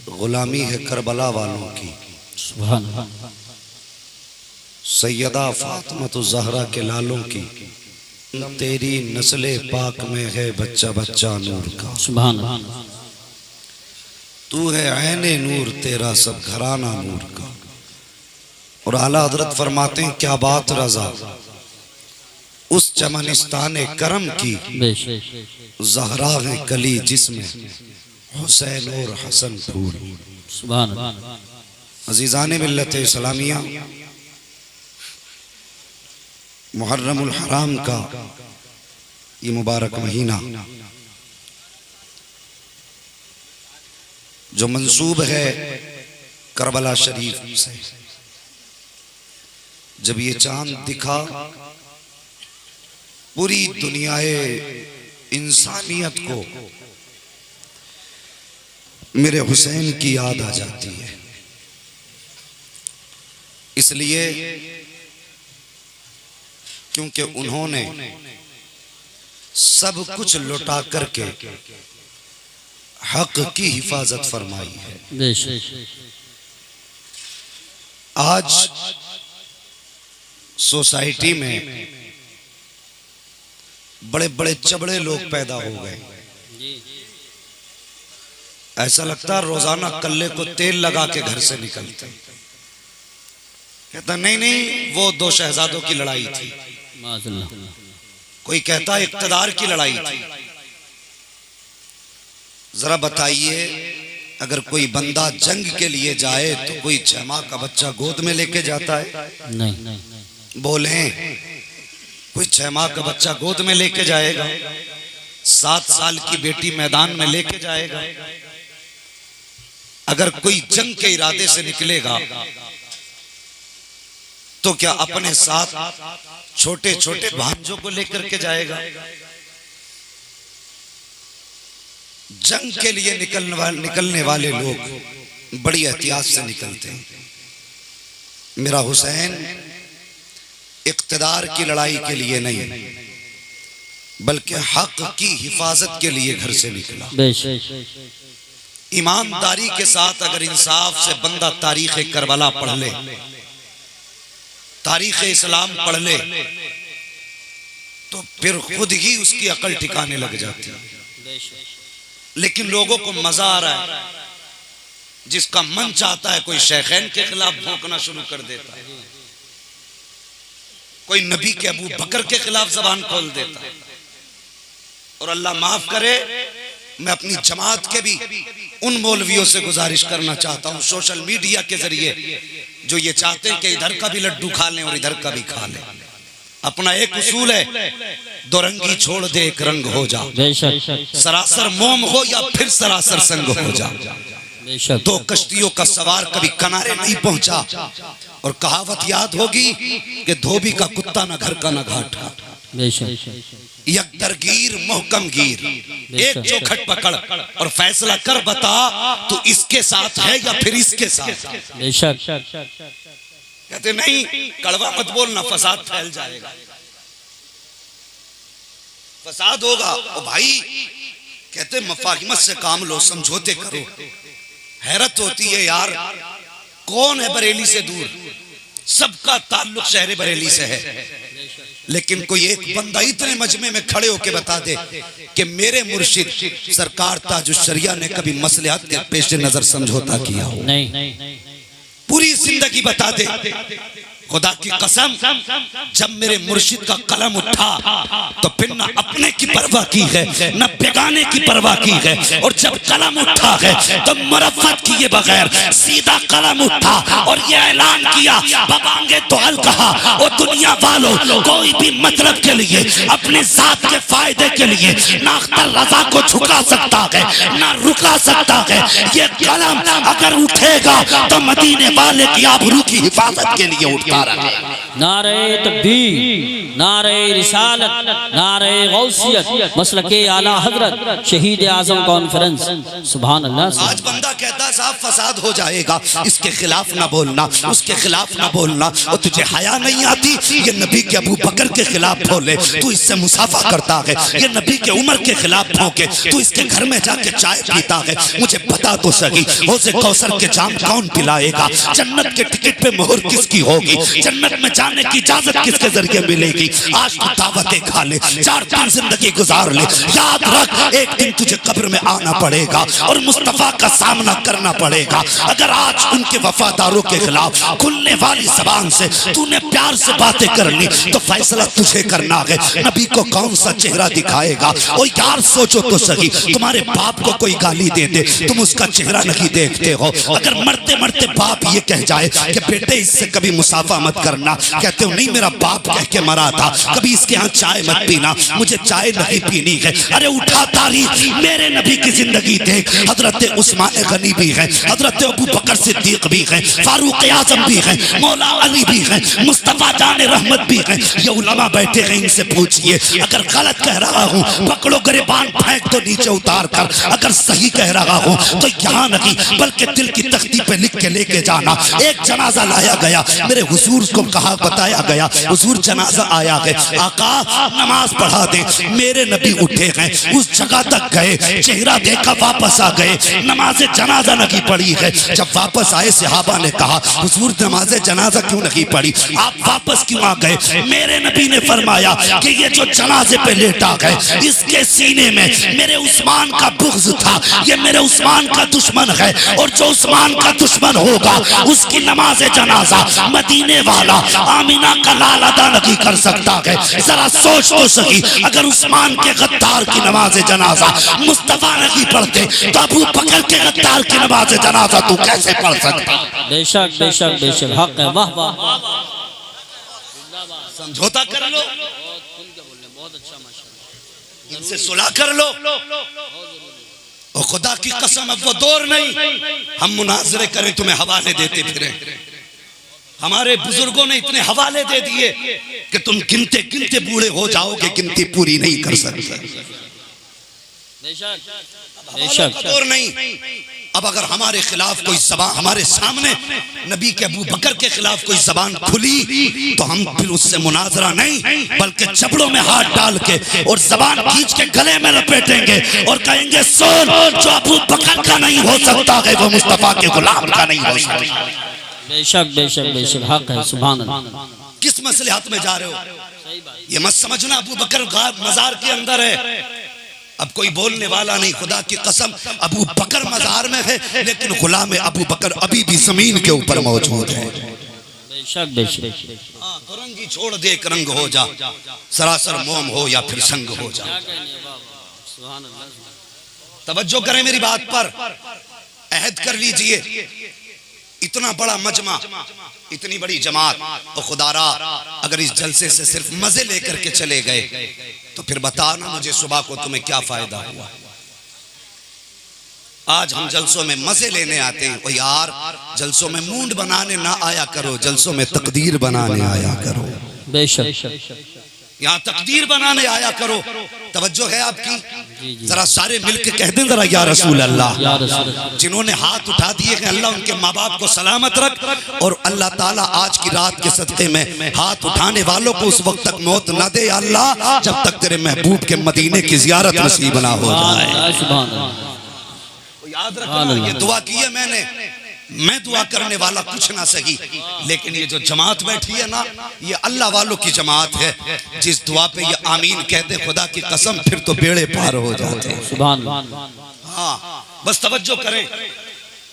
गुलामी है करबला वालों की। सुभान अल्लाह। सैयदा फातिमा ज़हरा के लालों की। तेरी नस्ले पाक में है बच्चा बच्चा नूर का। सुभान अल्लाह। तू है ऐने नूर, तेरा सब घराना नूर का। और आला हजरत फरमाते हैं क्या बात रजा उस चमनिस्तान करम की, ज़हरा है कली जिसमें हुसैन और हसन फूल। सुभान अल्लाह। अजीज़ाने मिल्लत इस्लामिया, मुहर्रमुल हराम का ये मुबारक महीना जो मंसूब है करबला शरीफ से, जब ये चांद दिखा पूरी दुनियाए इंसानियत को मेरे हुसैन की याद आ जाती है। इसलिए क्योंकि उन्होंने सब कुछ लुटा करके हक की हिफाजत फरमाई है। आज सोसाइटी में बड़े बड़े चबड़े लोग पैदा हो गए। ऐसा लगता है रोजाना कल्ले को तेल लगा के घर से निकलते। कहता नहीं नहीं वो दो शहजादों की लड़ाई थी, कोई कहता इक्तदार की लड़ाई थी। जरा बताइए, अगर कोई बंदा जंग के लिए जाए तो कोई 6 माह का बच्चा गोद में लेके जाता है? नहीं। बोले कोई 6 माह का बच्चा गोद में लेके जाएगा? 7 साल की बेटी मैदान में लेके जाएगा? अगर कोई जंग के इरादे से निकलेगा तो क्या अपने साथ छोटे छोटे भांजों को लेकर के जाएगा? जंग के लिए निकलने वाले लोग बड़ी एहतियात से निकलते हैं। मेरा हुसैन इक्तदार की लड़ाई के लिए नहीं बल्कि हक की हिफाजत के लिए घर से निकला। ईमानदारी के साथ अगर इंसाफ से बंदा तारीख करबला पढ़ ले, तारीख इस्लाम पढ़ ले, तो फिर खुद ही उसकी अकल ठिकाने लग जाती है। लेकिन लोगों को मजा आ रहा है, जिसका मन चाहता है कोई शेखैन के खिलाफ भौंकना शुरू कर देता है, कोई नबी के अबू बकर के खिलाफ जबान खोल देता है। और अल्लाह माफ करे, मैं अपनी जमात के भी उन मौलवियों से गुजारिश करना चाहता हूं सोशल मीडिया के जरिए, जो ये चाहते हैं कि इधर का भी लड्डू खा लें और इधर का भी खा लें। अपना एक उसूल है, दो रंगी छोड़ दे एक रंग हो जा, सरासर मोम हो या फिर सरासर संग हो जा। दो कश्तियों का सवार कभी किनारे नहीं पहुंचा। और कहावत याद होगी कि धोबी का कुत्ता ना घर का ना घाट का। यकदरगीर मोहकम गीर, एक चौखट पकड़ और फैसला कर बता तू इसके साथ है या फिर इसके साथ। कहते नहीं कड़वा मत बोलना, फसाद फैल जाएगा, फसाद होगा। ओ भाई कहते मफाहिमत से काम लो, समझौते करो। हैरत होती है यार, कौन है बरेली से दूर? सबका ताल्लुक शहर बरेली से है, लेकिन कोई एक बंदा इतने मजमे में खड़े होके बता दे कि मेरे मुर्शिद सरकार ताजुश्शरिया ने कभी मसलहत के पेश नजर समझौता किया हो? नहीं। पूरी जिंदगी बता दे, खुदा की कसम, जब मेरे मुर्शिद का कलम उठा तो फिर न अपने की परवाह की है न बेगाने की परवाह की है। और जब कलम उठा है तो मुरफ़्फ़त किए बगैर सीधा कलम उठा और ये ऐलान किया, बबांगे तो हल कहा, और दुनिया वालों कोई भी मतलब के लिए, अपने जात के फायदे के लिए ना अख्तर रजा को झुका सकता है ना रुका सकता है। ये कलम अगर उठेगा तो मदीने वाले की आबरू की हिफाजत के लिए उठता रहे। नारे तकबीर, नारे रिसालत, नारे गौसियत, मसलके आला हजरत, शहीद आजम कॉन्फ्रेंस। सुभान अल्लाह। आज बंदा कहता साहब फसाद हो जाएगा, इसके खिलाफ ना बोलना, उसके खिलाफ ना बोलना, और तुझे हया नहीं आती ये नबी के अबू बकर के खिलाफ बोले, तू इससे मुसाफा करता है, ये नबी के उमर के खिलाफ भौंके, तू इसके घर में जाके चाय पीता है। मुझे बता तो सही, हौज़े कौसर के जाम कौन पिलाएगा? जन्नत के टिकट पे मोहर किसकी होगी? जन्नत में जाने की इजाजत किसके जरिए मिलेगी? आज तू दावतें खा ले, 4 दिन जिंदगी गुजार ले, याद रख एक दिन तुझे कब्र में आना पड़ेगा और मुस्तफा का सामना करना पड़ेगा। अगर आज उनके वफादारों के खिलाफ खुलने वाली जबान से तूने प्यार से बातें कर ली तो फैसला तुझे करना है। नबी को कौन सा चेहरा दिखाएगा? ओ यार सोचो तो सही, तुम्हारे बाप को कोई गाली दे दे, तुम उसका चेहरा नहीं देखते हो। अगर मरते मरते बाप ये कह जाए कि बेटे इससे कभी मुसाफा मत करना, कहते हो नहीं मेरा बाप कह के मरा था, कभी इसके यहाँ चाय मत पीना, मुझे चाय नहीं पीनी है। अरे उठा तारीख, मेरे नबी की जिंदगी देख, हजरत उस्मान गनी भी है, हजरत अबू बकर सिद्दीक भी है, फारूक आजम भी है, मौला अली भी है, मुस्तफा जान रहमत भी है। ये उलमा बैठे हैं, इनसे पूछिए अगर गलत कह रहा हूँ पकड़ो गिरबान फेंक दो नीचे उतार कर, अगर सही कह रहा हूँ तो यहाँ नहीं बल्कि दिल की तख्ती पे लिख के लेके जाना। एक जनाजा लाया गया, मेरे हुजूर को कहा बताया गया, हुजूर जनाजा आया है, आका नमाज पढ़ा दे। मेरे नबी उठे हैं, उस जगह तक गए, चेहरा देखा, वापस आ गए, नमाज जनाजा नहीं पढ़ी है। जब वापस आए सहाबा ने कहा हुजूर नमाज जनाजा क्यों नहीं पढ़ी, आप वापस क्यों आ गए? मेरे नबी ने फरमाया कि ये जो जनाजे पे लेटा है इसके सीने में मेरे उस्मान का बुग़्ज़ था, ये मेरे उस्मान का दुश्मन है, और जो उस्मान का दुश्मन होगा उसकी नमाज जनाजा मदीने वाला आमीना का लाल अदा नहीं कर सकता है। जरा सोच तो सही, अगर उस्मान के गद्दार की नमाज जनाजा मुस्तफा नहीं पढ़ते तो अबू बकर के गद्दार की नमाज जनाजा तू कैसे पढ़ सकता? बेशक बेशक बेशक, हक है। वाह वाह, समझौता कर लो, इनसे सुलह कर लो। और खुदा की कसम अब वो दौर नहीं हम मुनाजरे करें तुम्हें हवाले देते फिरें। हमारे बुजुर्गों ने इतने हवाले दे दिए कि तुम गिनते गिनते बूढ़े हो जाओगे, गिनती पूरी नहीं कर सकते। बेशक दौर नहीं। अब अगर हमारे खिलाफ कोई जबान, हमारे सामने नबी के अबू बकर के खिलाफ कोई जबान खुली तो हम फिर उससे मुनाजरा नहीं बल्कि चपड़ों में हाथ डाल के और जबान खींच के गले में लपेटेंगे और कहेंगे सुन, जो अबू बकर का नहीं हो सकता है वो मुस्तफा के गुलाम का नहीं हो सकता। बेशक बेशक बेशक, हक है। सुभान अल्लाह। किस मसलहत में जा रहे हो? ये मत समझना अबू बकर मजार के अंदर है, अब कोई बोलने वाला नहीं। खुदा की कसम अबू बकर मजार में है लेकिन गुलाम अबू बकर अभी भी जमीन के ऊपर मौजूद है। बेशक बेशक। रंगी छोड़ दे एक रंग हो जा, सरासर मोम हो या फिर संग हो जा। तवज्जो करें मेरी बात पर, अहद कर लीजिए। इतना बड़ा मजमा, इतनी बड़ी जमात, और खुदारा अगर इस जलसे से सिर्फ मजे लेकर के चले गए तो फिर बताना मुझे सुबह को तुम्हें क्या फायदा हुआ। आज हम जलसों में मजे लेने आते हैं, ओ यार जलसों में मूड बनाने ना आया करो, जलसों में तकदीर बनाने आया करो। बेशक, यहाँ तकदीर बनाने आया करो। तवज्जो है आपकी? जरा सारे मिलके कह दें जरा या रसूल अल्लाह। जिन्होंने हाथ उठा दिए हैं अल्लाह उनके माँ बाप को सलामत रख, और अल्लाह ताला आज की रात के सदक़े में हाथ उठाने वालों को उस वक्त तक मौत न दे अल्लाह जब तक तेरे महबूब के मदीने की जियारत नसीब ना हो जाए। याद रखना, ये दुआ की है मैंने, मैं दुआ करने वाला कुछ ना सही, लेकिन ये जो जमात बैठी है ना ये अल्लाह वालों की जमात है। जिस दुआ पे ये आमीन कहते खुदा की कसम फिर तो बेड़े पार हो जाते हैं। सुभान अल्लाह। हाँ बस तवज्जो करें।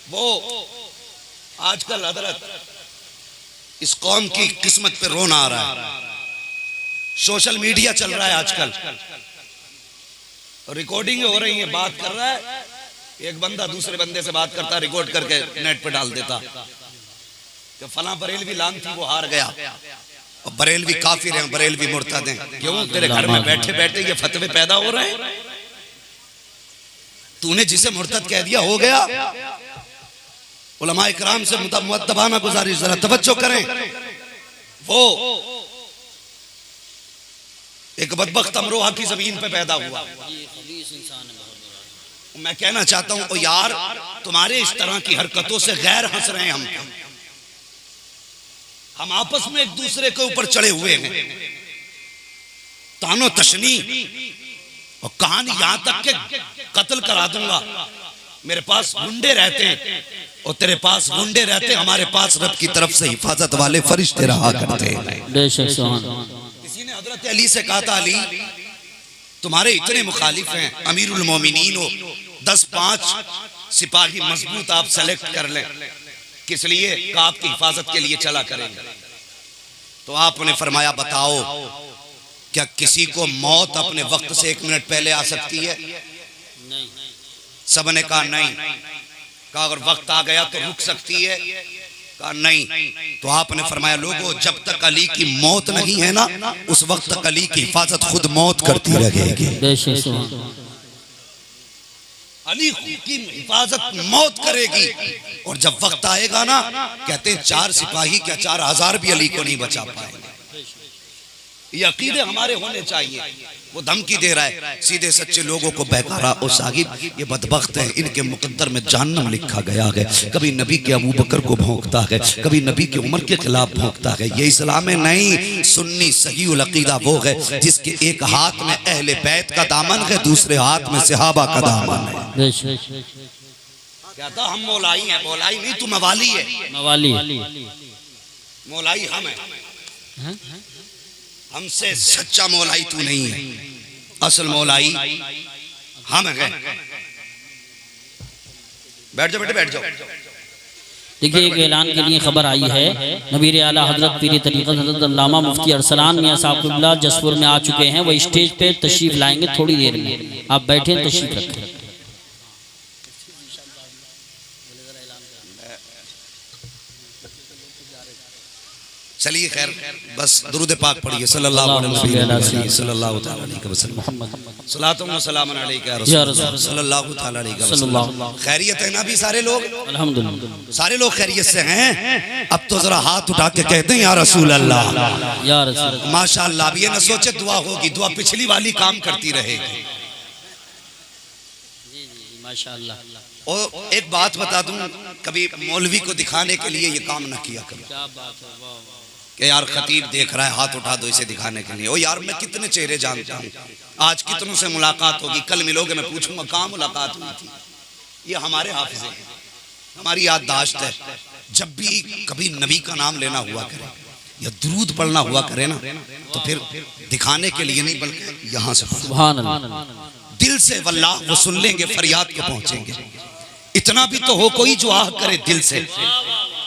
वो आजकल हजरत इस कौम की किस्मत पे रोना आ रहा है। सोशल मीडिया चल रहा है आजकल, रिकॉर्डिंग हो रही है, बात कर रहा है, एक बंदा दूसरे बंदे से बात करता, रिकॉर्ड करके नेट पे डाल देता कि फला बरेलवी लान थी वो हार गया, और बरेलवी काफिर हैं, बरेलवी मुर्तद हैं। क्यों? तेरे घर में बैठे बैठे ये फतवे पैदा हो रहे हैं। तूने जिसे मुर्तद कह दिया हो गया। उलमा इकराम से मुअद्दबाना गुजारिश, जरा तवज्जो करें। वो एक बदबख्त अमरोहा की जमीन पे पैदा हुआ। मैं कहना चाहता हूं, ओ यार, तुम्हारे इस तरह की हरकतों से गैर हंस रहे हैं हम आपस में एक दूसरे के ऊपर चढ़े हुए हैं, तानो तशनी और कहानी, यहां तक के कत्ल करा दूंगा। मेरे पास गुंडे रहते हैं और तेरे पास गुंडे रहते हैं, हमारे पास रब की तरफ से हिफाजत वाले फरिश्ते रहा करते हैं। किसी ने हजरत अली से कहा था, अली तुम्हारे इतने मुखालिफ हैं, अमीरुल मोमिनीन हो, 10-5 सिपाही मजबूत आप सेलेक्ट कर लें, किस लिए? कि आपकी हिफाजत के लिए चला करेंगे। तो आपने फरमाया, बताओ क्या किसी को मौत अपने वक्त से 1 मिनट पहले आ सकती है? नहीं। सबने कहा नहीं। कहा अगर वक्त आ गया तो रुक सकती है? कहा नहीं। तो आपने फरमाया, लोगों जब तक अली की मौत नहीं है ना, उस वक्त तक अली की हिफाजत खुद मौत करती रहेगी। अली की हिफाजत मौत करेगी। और जब वक्त आएगा ना, कहते हैं 4 सिपाही क्या 4000 भी अली को नहीं बचा पाएंगे। ये अकीदे हमारे होने चाहिए। वो धमकी दे रहा है सीधे सच्चे लोगों को बहकारा, ओ साहिब ये बदबख्त है, इनके मुकद्दर में जहन्नम लिखा गया है। कभी नबी के अबू बकर को भौंकता है, कभी नबी के उमर के खिलाफ भौंकता है। ये इस्लाम में नहीं। सुन्नी सहीउल अकीदा वो है जिसके एक हाथ में अहले बैत का दामन है, दूसरे हाथ में सहाबा का दामन है। कहता हम मौलाई हैं। मौलाई नहीं, तू मवाली है। मवाली मौलाई हम है। हमसे सच्चा मौलाई तू नहीं है, असल मौलाई हम हैं। बैठ जाओ बेटे, बैठ जाओ। देखिए एक ऐलान के लिए खबर आई है। नबीर आला हजरत पीर तरीक़त हज़रत अल्लामा मुफ्ती अरसलान मियां साहब क़िबला जसपुर में आ चुके हैं। वो स्टेज पे तशरीफ लाएंगे थोड़ी देर में। आप बैठे, तशरीफ रखें। चलिए खैर, बस दुरूद पाक पढ़िए सल्लल्लाहु अलैहि वसल्लम। सलातो व सलाम अलैका या रसूल सल्लल्लाहु तआला अलैहि वसल्लम। खैरियत है ना भी सारे लोग? अल्हम्दुलिल्लाह सारे लोग खैरियत से हैं। अब तो जरा हाथ उठा के कहते हैं या रसूल अल्लाह, या रसूल माशाअल्लाह। अब ये न सोचे दुआ होगी, दुआ पिछली वाली काम करती रहेगी। माशाअल्लाह। और एक बात बता दूं, कभी मौलवी को दिखाने के लिए ये काम न किया करो। क्या बात है कि यार खतीब देख रहा है, हाथ उठा दो इसे दिखाने के लिए। ओ यार मैं कितने चेहरे जानता हूँ, आज कितनों से मुलाकात होगी, कल मिलोगे मैं पूछूंगा कहाँ मुलाकात हुई थी। ये हमारे हाफिज़े हैं, हमारी याददाश्त है। जब भी कभी नबी का नाम लेना हुआ करे या दुरूद पढ़ना हुआ करे ना, तो फिर दिखाने के लिए नहीं बल्कि यहाँ से सुभान अल्लाह, दिल से वल्लाह वो सुन लेंगे, फरियाद को पहुंचेंगे। इतना भी तो हो कोई जो आह करे दिल से।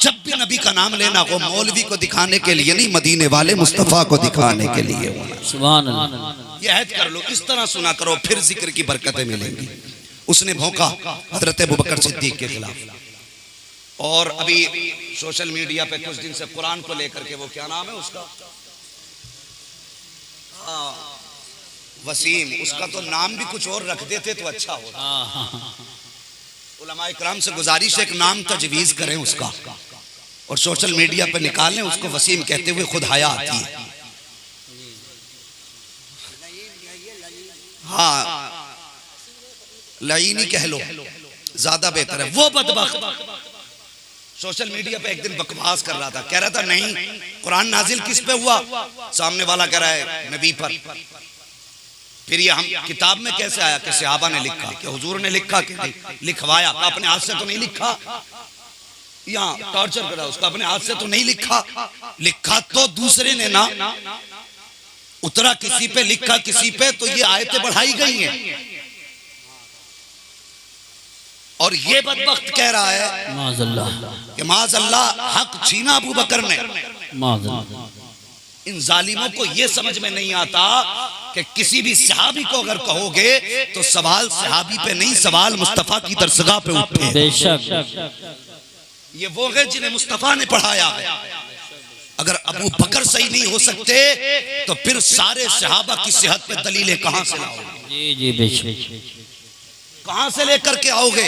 जब भी नबी का नाम लेना हो, मौलवी को दिखाने के लिए नहीं, मदीने वाले मुस्तफा को दिखाने के लिए। सुभान अल्लाह। ये ऐद कर लो, इस तरह सुना करो, फिर जिक्र की बरकतें मिलेंगी। उसने भौंका हजरत अबू बकर सिद्दीक के खिलाफ। और अभी सोशल मीडिया पे कुछ दिन से कुरान को लेकर के, वो क्या नाम है उसका, वसीम, उसका तो नाम भी कुछ और रख देते तो अच्छा होता। उलमा इकराम से गुजारिश है एक नाम तजवीज करें उसका और सोशल मीडिया पे निकालें उसको। वसीम कहते हुए खुद हया आती है। हाँ, लईनी कह लो ज्यादा बेहतर है। वो बदबख्त सोशल मीडिया पे एक दिन बकवास कर रहा था, कह रहा था नहीं कुरान नाजिल किस पे हुआ, सामने वाला कह रहा है नबी पर। फिर ये हम किताब में कैसे आया कि सहाबा ने लिखा, कि हुजूर ने लिखा, कि नहीं लिखवाया, अपने हाथ से तो नहीं लिखा। यहाँ टॉर्चर करा उसका, अपने हाथ से तो नहीं लिखा। लिखा तो दूसरे ने ना, उतरा किसी पे, लिखा किसी पे, तो ये आयतें बढ़ाई गई हैं। और ये बदबख्त कह रहा है कि माज़अल्लाह हक छीना अबू बकर ने। इन जालिमों को ये समझ में नहीं आता कि किसी भी सहाबी को अगर कहोगे तो सवाल सहाबी पे नहीं, सवाल मुस्तफा की दरसगाह पे उठे। बेशक ये वो है जिन्हें मुस्तफा ने पढ़ाया है। अगर अबू बकर सही नहीं हो सकते तो फिर सारे सहाबा की सेहत पे दलीलें कहां से लाओगे? जी जी बेशक, कहां से लेकर के आओगे?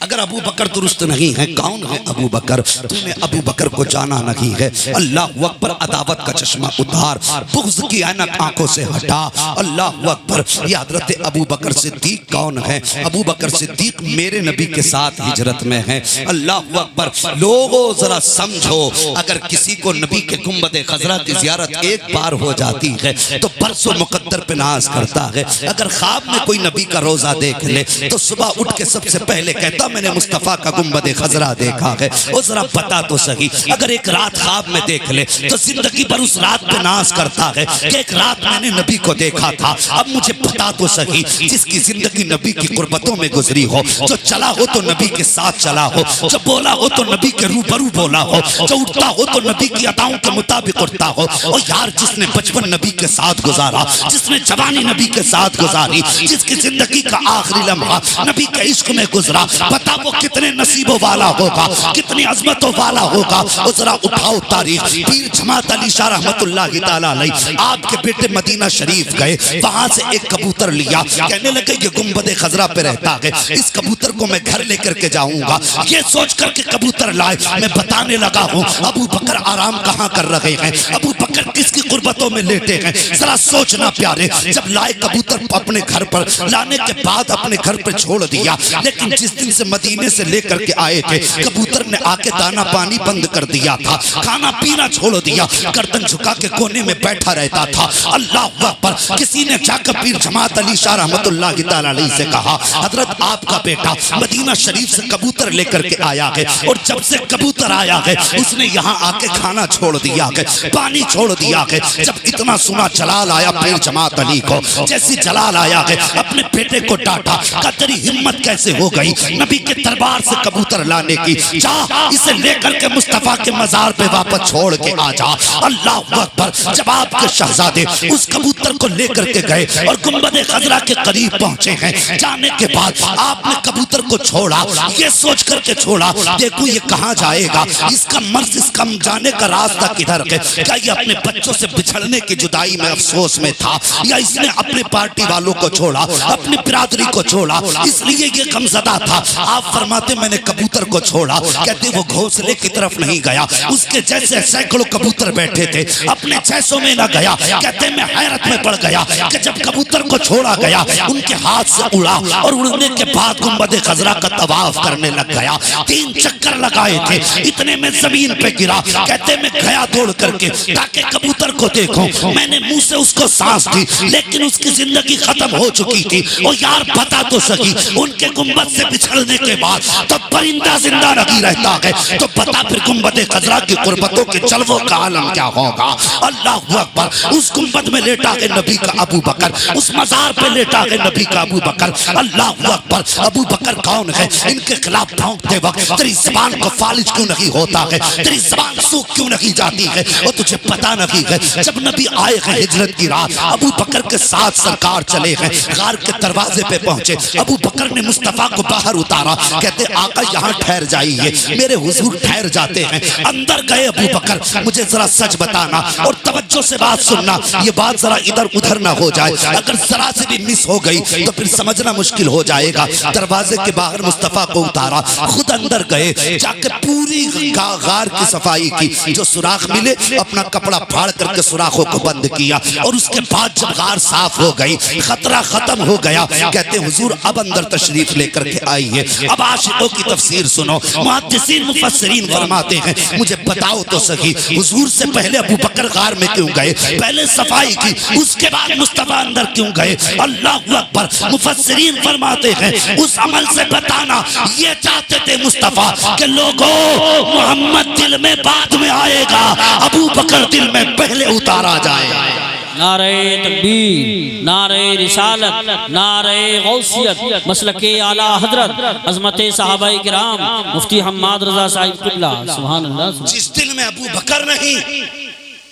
अगर अबू बकर दुरुस्त नहीं है, कौन है अबू बकर? तूने अबू बकर को जाना नहीं है। अल्लाह अकबर, अदावत का चश्मा उतार, बुग़्ज़ की ऐनक आंखों से हटा। अल्लाह अकबर। ये हजरत अबू बकर सिद्दीक कौन है? अबू बकर सिद्दीक मेरे नबी के साथ हिजरत में है। अल्लाह अकबर। लोगों जरा समझो, अगर किसी को नबी के गुंबद खजरा की ज़ियारत एक बार हो जाती है तो बरसों मुकद्दर पे नाज करता है। अगर ख्वाब में कोई नबी का रोजा देख ले तो सुबह उठ के सबसे पहले कहता मैंने मुस्तफ़ा का गुंबद खजरा देखा है। वो जरा बता तो सही, अगर एक रात ख्वाब में देख ले तो जिंदगी भर उस रात पे नाज करता है कि एक रात मैंने नबी को देखा था। अब मुझे बता तो सही, जिसकी जिंदगी नबी की कुर्बतों में गुजरी हो, जो चला हो तो नबी के साथ चला हो, जो बोला हो तो नबी के रूबरू बोला हो, जो उठता हो तो नबी की अताओं के मुताबिक उठता हो। और यार, जिसने बचपन नबी के साथ गुजारा, जिसने जवानी नबी के साथ गुजारी, जिसकी जिंदगी का आखिरी लम्हा नबी के इश्क में गुजरा, पता वो कितने नसीबों वाला होगा, कितनी अजमतों वाला होगा। वो जरा उठाओ तारीख। पीर जमात अली शाह रहमतुल्लाहि तआला अलैह आपके बेटे मदीना शरीफ गए, वहां से एक कबूतर लिया, कहने लगे ये गुंबद खजरा पे रहता है, इस कबूतर को मैं घर लेकर के जाऊंगा। ये सोच करके कबूतर लाए। मैं बताने लगा हूँ अबू बकर आराम कहाँ कर रहे हैं, अबू बकर किसकी कुर्बतों में लेटे हैं। जरा सोचना प्यारे, जब लाए कबूतर अपने घर पर, लाने के बाद अपने घर पर छोड़ दिया, लेकिन जिस दिन से मदीने से लेकर के आए थे, कबूतर ने आके दाना पानी बंद कर दिया था, खाना पीना छोड़ दिया, गर्दन झुका के कोने में बैठा रहता था। अल्लाह अकबर। किसी ने जाकर पीर जमात अली शाह रहमतुल्लाहि तआला अलैह से कहा, हजरत आपका बेटा मदीना शरीफ से कबूतर लेकर के आया है, और जब से कबूतर आया है उसने यहाँ आके खाना छोड़ दिया है, पानी छोड़ दिया है। जब इतना सुना जलाल आया पीर जमात अली को, जैसी जलाल आया है अपने बेटे को डांटा, का तेरी हिम्मत कैसे हो गई नबी के दरबार से कबूतर लाने की? जा इसे लेकर के मुस्तफा के मजार पे वापस छोड़ के आ जा। अल्लाह अकबर। जब आपके शहजादे उस कबूतर को लेकर के गए और गुंबद खजरा के करीब पहुंचे हैं, जाने के बाद आपने कबूतर को छोड़ा, ये सोच करके छोड़ा देखो ये कहाँ जाएगा, इसका मर्ज, इसका जाने का रास्ता किधर है? क्या ये अपने बच्चों से बिछड़ने की जुदाई में अफसोस में था, या इसने अपने पार्टी वालों को छोड़ा, अपनी बिरादरी को छोड़ा, इसलिए ये गमज़दा था? आप फरमाते मैंने कबूतर को छोड़ा, कहते वो घोंसले की तरफ नहीं गया, उसके जैसे सैकड़ों कबूतर बैठे थे, अपने जैसों में न गया। कहते मैं हैरत में पड़ गया कि जब कबूतर को छोड़ा गया, उनके हाथ से उड़ा और उड़ने के बाद गुंबद खजरा का तवाफ करने लग गया। 3 चक्कर लगाए थे, इतने में जमीन पे गिरा। कहते मैं गया दौड़ करके ताकि कबूतर को देखूं, मैंने मुंह से उसको सांस दी, लेकिन उसकी जिंदगी खत्म हो चुकी थी। और यार बता तो सही, उनके गुंबद से बिछड़ने के बाद तो परिंदा जिंदा नहीं रहता है, तो बता फिर गुंबद खजरा की कुर्बतों के जलवों का आलम क्या होगा? अल्लाह अकबर। उस गुंबद में लेटा है नबी का अबू बकर, उस मजार पे लेटा है नबी का अबू बकर। अल्लाह अकबर। अबू बकर कौन है? इनके खिलाफ भौंकते वक्त तेरी जबान को फालिज क्यों नहीं होता है, तेरी जबान सूख क्यों नहीं जाती है? और तुझे पता नहीं है, जब नबी आए हैं हिजरत की रात, अबू बकर के साथ सरकार चले हैं, गार के दरवाजे पे पहुंचे, अबू बकर ने मुस्तफा को बाहर उतारा, कहते आका यहाँ ठहर जाइए। मेरे हुजूर ठहर जाते हैं। अंदर गए अबू बकर, मुझे जरा सच बताना और तवज्जो से बात सुनना, ये बात जरा इधर उधर ना हो जाए, अगर जरा से भी मिस हो गई तो फिर समझना मुश्किल हो जाएगा। दरवाजे के बाहर मुस्तफा को उतारा, खुद अंदर गए, जाके पूरी गार की सफाई की, जो सुराख मिले अपना कपड़ा फाड़ करके सुराखों को बंद किया, और उसके बाद जब गार साफ हो गई, खतरा खत्म हो गया, कहते हुजूर अब अंदर तशरीफ लेकर के आइए। अब आशिकों की तफसीर सुनो। मुहद्दिसीन मुफस्सिरीन फरमाते हैं, मुझे बताओ तो सही, हुजूर से पहले अबू बकर गार में क्यों गए? पहले सफाई की, उसके बाद मुस्तफा अंदर क्यों गए? अल्लाह अकबर। मुफस्सिरीन फरमाते हैं उस अमल से बताना ये चाहते थे मुस्तफा कि लोगों मोहम्मद दिल में बाद में आएगा, अबू बकर दिल में पहले उतारा जाए। नारे तकबीर, नारे रिसालत, नारे गौसियत, मसलके आला हजरत, अज़मते सहाबाए किराम, मुफ्ती हम्माद रज़ा साहिब क़िबला, सुभान अल्लाह। जिस दिल में अबू बकर नहीं,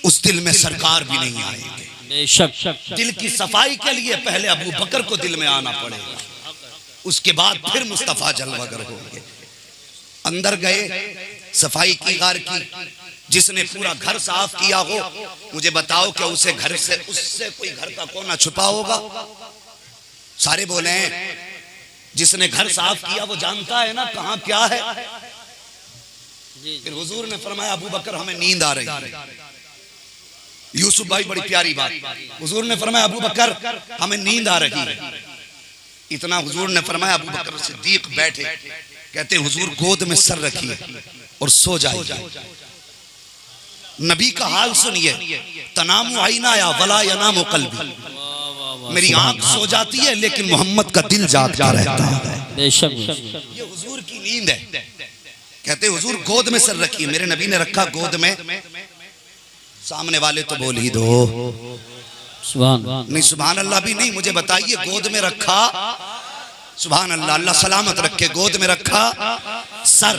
उस दिल में सरकार भी नहीं आएंगे। बेशक दिल की सफाई के लिए पहले अबू बकर को दिल में आना पड़ेगा, उसके बाद फिर मुस्तफा जलवागर होंगे। अंदर गए, सफाई की गार की, जिसने पूरा घर साफ किया हो, मुझे बताओ कि उसे घर से, उससे कोई घर का कोना छुपा होगा? सारे बोले जिसने घर साफ किया वो जानता है ना कहां क्या है। फिर हुजूर ने फरमाया अबू बकर हमें नींद आ रही है। यूसुफ भाई बड़ी प्यारी बात, हुजूर ने फरमाया अबू बकर हमें नींद आ रही है। इतना हुजूर ने फरमाया अबू बकर सिद्दीक बैठे, कहते हुजूर गोद में सर रखिए और सो जाइए। नबी का हाल सुनिए, तनामु आईना या वला यनामु कल्बी, मेरी आंख सो जाती है लेकिन मोहम्मद का दिल जागता रहता है। बेशक ये हुजूर की नींद है। कहते हुजूर गोद में सर रखिए, मेरे नबी ने रखा गोद में। सामने वाले तो बोल ही दो सुभान नहीं, सुभान अल्लाह भी नहीं, मुझे बताइए गोद में रखा, सुभान अल्लाह, अल्लाह सलामत रखे, गोद में रखा सर,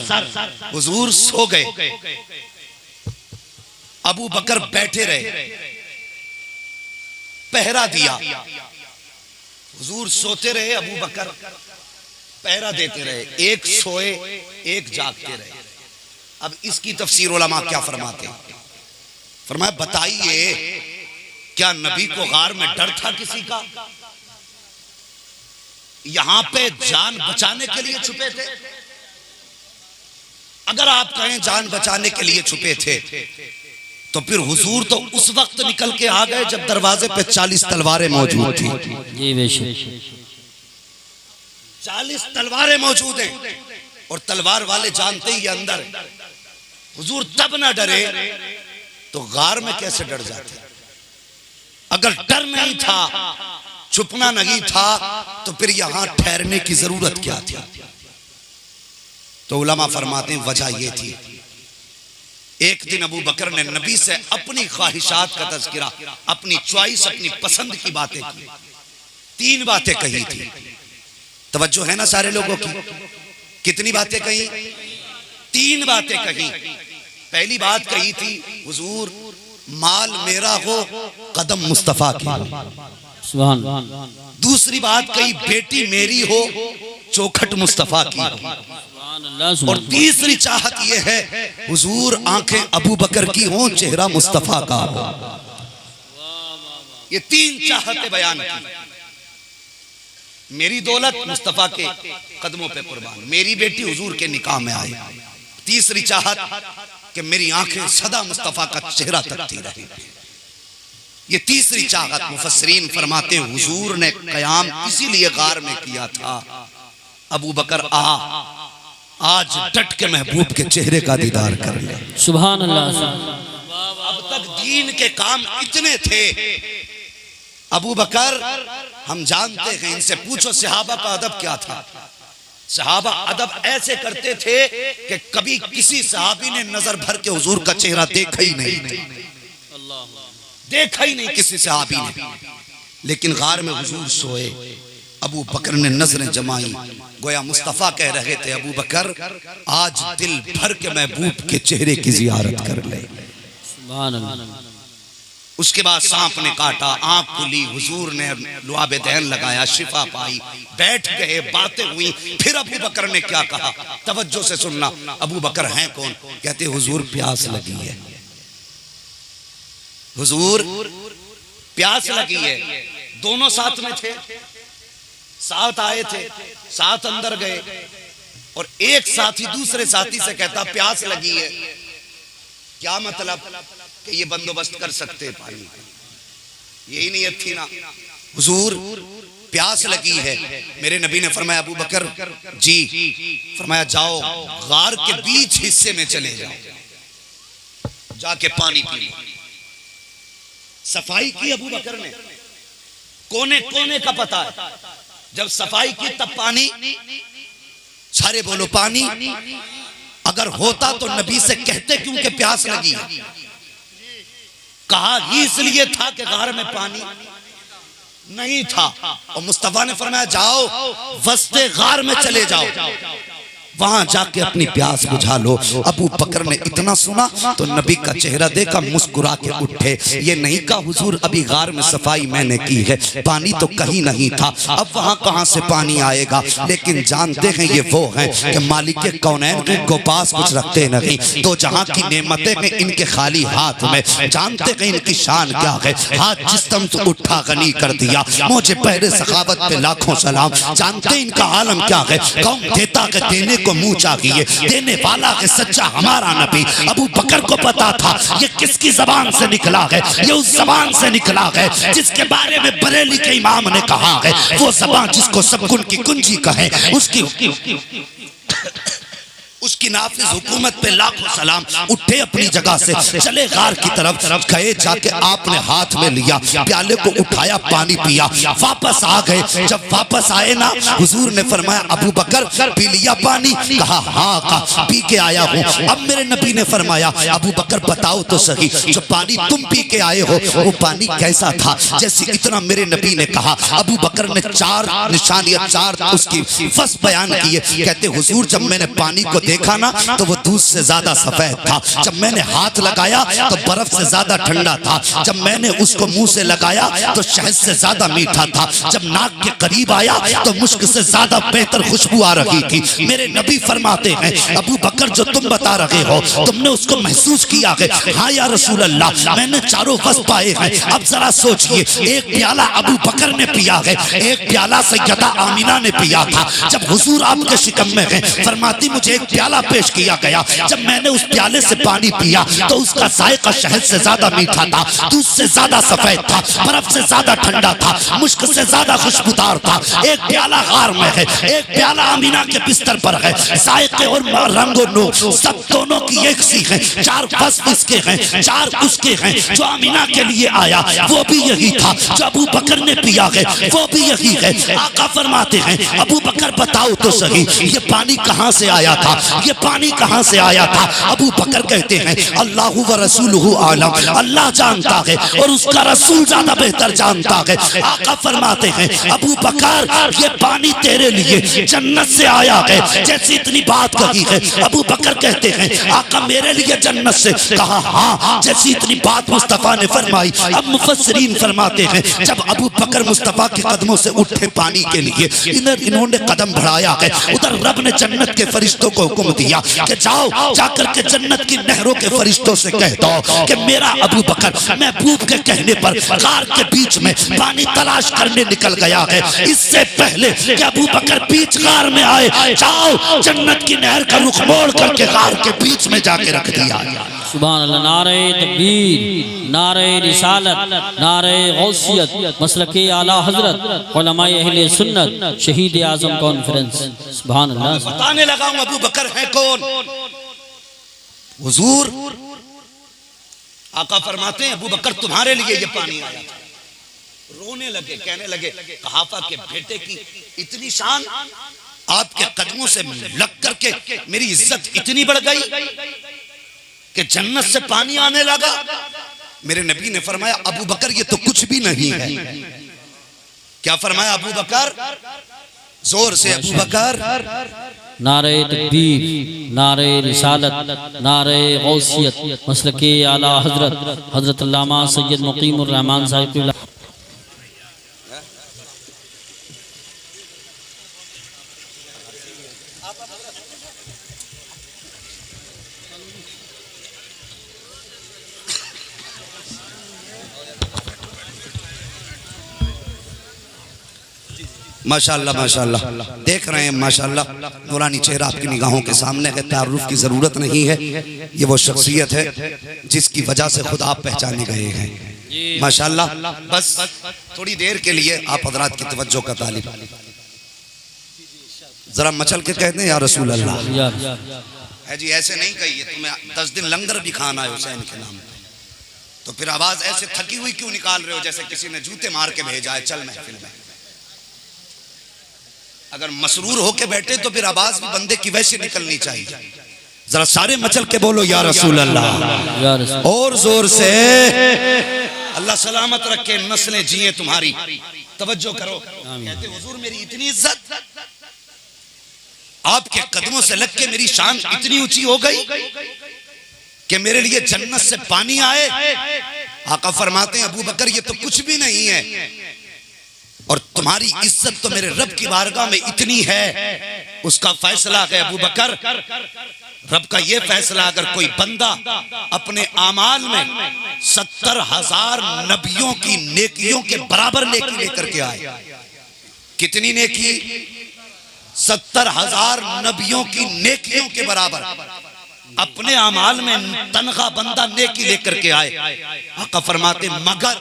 हुजूर सो गए। अबू बकर बैठे रहे, पहरा दिया। हुजूर सोते रहे, अबू बकर पहरा देते रहे, एक सोए एक जागते रहे। अब इसकी तफसीर उलमा क्या फरमाते हैं? फरमाया बताइए क्या नबी को गार में डर था किसी का? यहां पे जान बचाने के लिए छुपे थे। अगर आप कहें जान बचाने के लिए छुपे थे तो फिर हुजूर तो उस वक्त निकल के आ गए जब दरवाजे पे 40 तलवारें मौजूद थी। जी बेशक 40 तलवारें मौजूद हैं और तलवार वाले जानते ही अंदर। हुजूर तब ना डरे तो गार में कैसे डर जाते? अगर डर नहीं था, छुपना नहीं था, तो फिर यहां ठहरने की जरूरत क्या थी? तो उलमा फरमाते हैं वजह यह थी, एक दिन अबू बकर ने नबी से अपनी ख्वाहिशात का तज़किरा, अपनी चॉइस, अपनी पसंद की बातें की। 3 बातें कही थी। तवज्जो है ना सारे लोगों की? कितनी बातें कही? 3 बातें कही। पहली बात कही थी हुजूर माल मेरा हो, कदम मुस्तफा की। सुभान। दूसरी बात कही बेटी मेरी हो, चौखट मुस्तफा की। और तीसरी चाहत यह है हुजूर आंखें अबू बकर की हो, चेहरा मुस्तफा का हो। ये 3 चाहतें बयान की। मेरी दौलत मुस्तफा के कदमों पे कुर्बान, मेरी बेटी हुजूर के निकाह में आए। तीसरी चाहत कि मेरी आंखें सदा मुस्तफा का चेहरा तकती रहे। ये तीसरी चाहत। मुफस्सिरीन फरमाते हैं हुजूर ने कयाम इसीलिए गार में किया था, अबू बकर आज डट के महबूब के चेहरे का दीदार कर ले। सुभान अल्लाह। अब तक दीन के काम इतने थे। अबू बकर हम जानते हैं, इनसे पूछो सहाबा का अदब क्या था। सहाबा अदब ऐसे करते थे कि कभी किसी सहाबी ने नजर भर के हुजूर का चेहरा देखा ही नहीं, देखा ही नहीं किसी सहाबी ने। लेकिन गार में हुजूर सोए, अबू बकर ने नजरें जमाई, गोया मुस्तफा कह रहे थे अबू बकर आज दिल भर के महबूब के चेहरे की जियारत कर ले। सुभान अल्लाह। उसके बाद सांप ने काटा, आंख खुली, हुजूर ने लुआबे दहन लगाया, शिफा पाई, बैठ गए, बातें हुई। फिर अबू बकर ने क्या कहा, तवज्जो से सुनना। अबू बकर हैं कौन? कहते हुजूर प्यास लगी है, हुजूर प्यास लगी है। दोनों साथ में थे, साथ आए थे, साथ अंदर गए और एक साथी दूसरे साथी से कहता प्यास लगी है। क्या मतलब कि ये बंदोबस्त कर सकते पानी, यही नीयत थी ना। हुजूर प्यास लगी है। मेरे नबी ने फरमाया अबू बकर जी, फरमाया जाओ गार के बीच हिस्से में चले जाओ, जाके पानी पी लो। सफाई की अबू बकर ने, कोने कोने का पता है। जब सफाई की तब पानी, सारे बोलो पानी। अगर होता तो नबी से कहते क्योंकि प्यास लगी है। कहा ही इसलिए था कि गार में पानी नहीं था। और मुस्तफा ने फरमाया जाओ वस्ते गार में चले जाओ, वहां जाके अपनी प्यास बुझा लो। अबू बकर ने इतना सुना तो नबी का चेहरा देखा, मुस्कुरा के उठे। ये नहीं कहा हुजूर अभी गार में सफाई मैंने की है, पानी तो कहीं नहीं था, अब वहां कहां से पानी आएगा। लेकिन जानते हैं ये वो हैं कि मालिक कौनैन के पास कुछ रखते नहीं, तो जहां की नेमतें हैं इनके खाली हाथ में। जानते हैं इनकी शान क्या है, हाथ जिस दम से उठा गनी कर दिया। मुझे पहले सखावत पे लाखों सलाम। जानते इनका आलम क्या है, कौन देता के देने को मुंह चाहिए, देने वाला है सच्चा हमारा नबी। अबू बकर को पता था ये किसकी जबान से निकला है, ये उस जबान से निकला है जिसके बारे में बरेली के इमाम ने कहा है, वो जबान जिसको सब कुन की कुंजी कहे, उसकी नाफिज हुकूमत पे लाखों सलाम। उठे अपनी जगह से चले गार की तरफ, गए जाके आपने हाथ में लिया, प्याले को उठाया, पानी पिया, वापस आ गए। जब वापस आए ना, हुजूर ने फरमाया अबू बकर पी लिया पानी? कहा हाँ, कहा पी के आया हूँ। अब मेरे नबी ने फरमाया अबू बकर बताओ तो सही, जो पानी तुम पी के आए हो वो पानी कैसा था? जैसे इतना मेरे नबी ने कहा, अबू बकर ने 4 निशानियां, 4 उसकी फस बयान किए। कहते हुजूर जब मैंने पानी को देखा ना तो वो दूध से ज्यादा सफेद था, जब मैंने हाथ लगाया तो बर्फ से ज्यादा ठंडा था, जब मैंने उसको मुंह से लगाया तो शहद से ज्यादा मीठा था, जब नाक के करीब आया तो मुश्क से ज्यादा बेहतर खुशबू आ रही थी। मेरे नबी फरमाते हैं अबू बकर जो तुम बता रहे हो तुमने उसको महसूस किया है? हाँ या रसूल अल्लाह, मैंने चारों फस पाए हैं। अब जरा सोचिए, एक प्याला अबू बकर ने पिया है, एक प्याला सैयदा आमिना ने पिया था। जब हुजूर आपके शिकम में है, फरमाती मुझे एक प्याला पेश किया गया, जब मैंने उस प्याले से पानी पिया तो उसका जायका शहद से ज्यादा मीठा था, दूध से ज्यादा सफेद था, बर्फ से ज्यादा ठंडा था, मुश्क से ज्यादा खुशबूदार था। एक प्याला गार में है, एक प्याला अमीना के बिस्तर पर है, जायके और रंगो नो सब दोनों की एक सी है। 4 बस इसके हैं, 4 उसके हैं। जो अमीना के लिए आया वो भी यही था, जो अबू बकर ने पिया है वो भी यही है। आका फरमाते हैं अबू बकर बताओ तो सही ये पानी कहां से आया था, ये पानी कहां से आया था? अबू बकर कहते हैं अल्लाहु व रसूलुहु आलम, अल्लाह जानता है और उसका रसूल ज्यादा बेहतर जानता है। आका फरमाते हैं अबू बकर ये पानी तेरे लिए जन्नत से आया है। जैसी इतनी बात कही है, अबू बकर कहते हैं आका मेरे लिए जन्नत से? कहा हाँ। जैसी इतनी बात मुस्तफा ने फरमाई। अब मुफस्सिरीन फरमाते हैं जब अबू बकर मुस्तफा के कदमों से उठे पानी के लिए, इन्होंने कदम बढ़ाया है, उधर रब ने जन्नत के फरिश्तों को हुक्म दिया कि जाओ जाकर के जन्नत की नहरों के फरिश्तों से कह दो कि मेरा अबू बकर महबूब के कहने पर गार के बीच में पानी तलाश करने निकल गया है। इससे पहले कि अबू बकर बीच गार में आए, जाओ जन्नत की नहर का रुख मोड़ करके गार के बीच में जाके रख दिया। सुभान अल्लाह। नारे तकबीर, नारे रिसालत, नारे गौसियत, मसलके आला हजरत, उलमाए अहले सुन्नत, शहीद आजम कॉन्फ्रेंस। सुभान अल्लाह। बताने लगा हूं अबू बकर है कौन। हुजूर आका फरमाते हैं अबू बकर तुम्हारे लिए ये पानी आया था। रोने लगे, कहने लगे कहाफा के बेटे की इतनी शान, आपके कदमों से लग करके मेरी इज्जत इतनी बढ़ गई कि जन्नत से पानी आने लगा। मेरे नबी ने फरमाया अबू बकर ये तो कुछ भी नहीं है। क्या फरमाया अबू बकर? जोर से अबू बकर। नारे तकबीर, नारे रिसालत, नारे गौसियत, मसलके आला हजरत, हजरत अल्लामा सैयद मुकीमुर रहमान साहिब। माशाअल्लाह माशाअल्लाह, देख रहे हैं माशाअल्लाह नूरानी चेहरा आपकी निगाहों के सामने है। तारुफ की जरूरत नहीं है, ये वो शख्सियत है जिसकी वजह से खुद आप पहचाने गए हैं माशाअल्लाह। बस थोड़ी देर के लिए आप हजरात की तवज्जो का तालिब, जरा मचल के कहते हैं या रसूल अल्लाह। है जी, ऐसे नहीं कहिए तुम्हें 10 दिन लंगर भी खाना है हुसैन के नाम, तो फिर आवाज ऐसे थकी हुई क्यों निकाल रहे हो जैसे किसी ने जूते मार के भेजा है। चल महफिल में अगर मसरूर होके बैठे तो फिर आवाज भी बंदे की वैसे निकलनी चाहिए। जरा सारे मचल के बोलो या रसूल अल्लाह, और जोर से। अल्लाह सलामत रखे, नस्लें जिए तुम्हारी। तवज्जो करो। कहते हुजूर मेरी इतनी इज्जत, आपके कदमों से लग के मेरी शान इतनी ऊंची हो गई कि मेरे लिए जन्नत से पानी आए। आका फरमाते हैं अबू बकर ये तो कुछ भी नहीं है, और तुम्हारी इज्जत तो मेरे रब की बारगाह में इतनी है, उसका फैसला है अबू बकर। रब का ये फैसला, अगर कोई बंदा अपने आमाल में 70,000 नबियों की नेकियों के बराबर नेकी लेकर के आए, कितनी नेकी? 70,000 नबियों की नेकियों के बराबर अपने आमाल में तनखा बंदा नेकी लेकर के आए। आका फरमाते मगर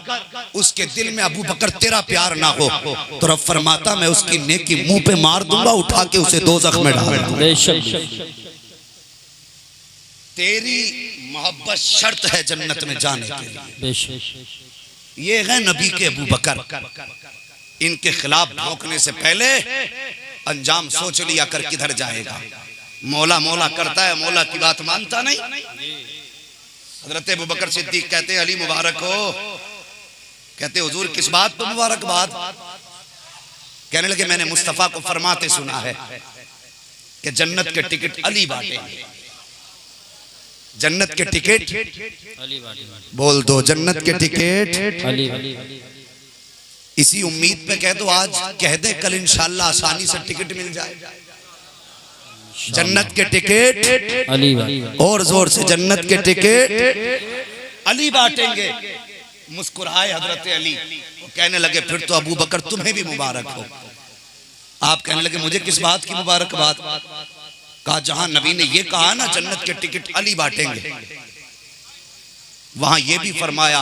उसके दिल में अबू बकर तेरा प्यार ना हो, तो रब फरमाता मैं उसकी नेकी मुंह पे मार दूंगा, उठा के उसे दोज़ख में डाल दूंगा। तेरी मोहब्बत शर्त है जन्नत में जाने के लिए। ये है नबी के अबू बकर। इनके खिलाफ भौंकने से पहले अंजाम सोच लिया कर किधर जाएगा। मौला मौला करता है, मौला की बात मानता नहीं। हजरत अबू बकर सिद्दीक कहते हैं अली मुबारक हो। कहते हुजूर किस बात पर मुबारकबाद? कहने लगे मैंने मुस्तफा को फरमाते सुना है कि जन्नत के टिकट अली बांटेंगे। जन्नत के टिकट बोल दो, जन्नत के टिकट अली। इसी उम्मीद पे कह दो, आज कह दे कल इंशाल्लाह आसानी से टिकट मिल जाए। जन्नत के टिकट अली, और जोर से जन्नत के टिकट अली बांटेंगे। मुस्कुराए हजरत अली, वो कहने लगे फिर तो अबू बकर तुम्हें भी मुबारक हो। आप कहने लगे मुझे किस बात की मुबारकबाद? कहा जहां नबी ने ये कहा ना जन्नत के टिकट अली बांटेंगे, वहां ये भी फरमाया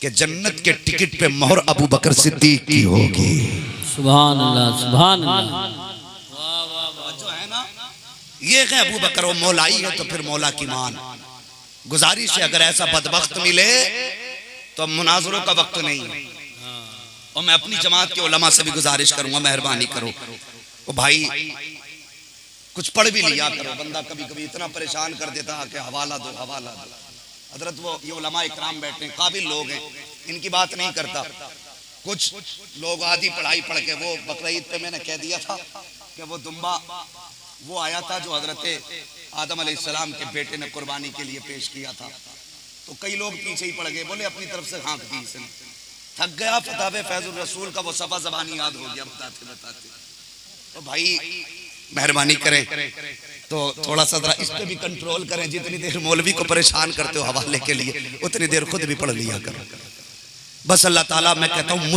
कि जन्नत के टिकट पे मोहर अबू बकर सिद्दीक की होगी। सुभान अल्लाह, सुभान अल्लाह। जो है ना ये है अबू बकर, वो मौलाई है तो फिर मौला की मान। गुजारिश है अगर ऐसा बदबख्त मिले तो अब मुनाजरों का वक्त नहीं है। और मैं अपनी जमात के उलमा से भी गुजारिश करूंगा, मेहरबानी करो वो भाई कुछ पढ़ भी लिया करो। बंदा कभी कभी इतना परेशान कर देता है कि हवाला दो हवाला दो। हजरत वो ये उलमा इकराम बैठे हैं, काबिल लोग हैं, इनकी बात नहीं करता। कुछ लोग आधी पढ़ाई पढ़ के, वो बकरीद पे मैंने कह दिया था कि वो दुम्बा वो आया था जो हजरत आदम अलैहिस्सलाम के बेटे ने कुर्बानी के लिए पेश किया था, तो कई लोग पीछे ही पड़ गए, बोले अपनी तरफ से हाँक दी इसने। थक गया फतावे फैजुल रसूल का वो सफा ज़बानी याद हो गया बताते बताते। तो भाई मेहरबानी करें तो थोड़ा सा जरा इस पे भी कंट्रोल करें। जितनी देर मौलवी को परेशान करते हो हवाले के लिए, उतनी देर खुद भी पढ़ लिया करो। बस अल्लाह ताला मैं कहता हूँ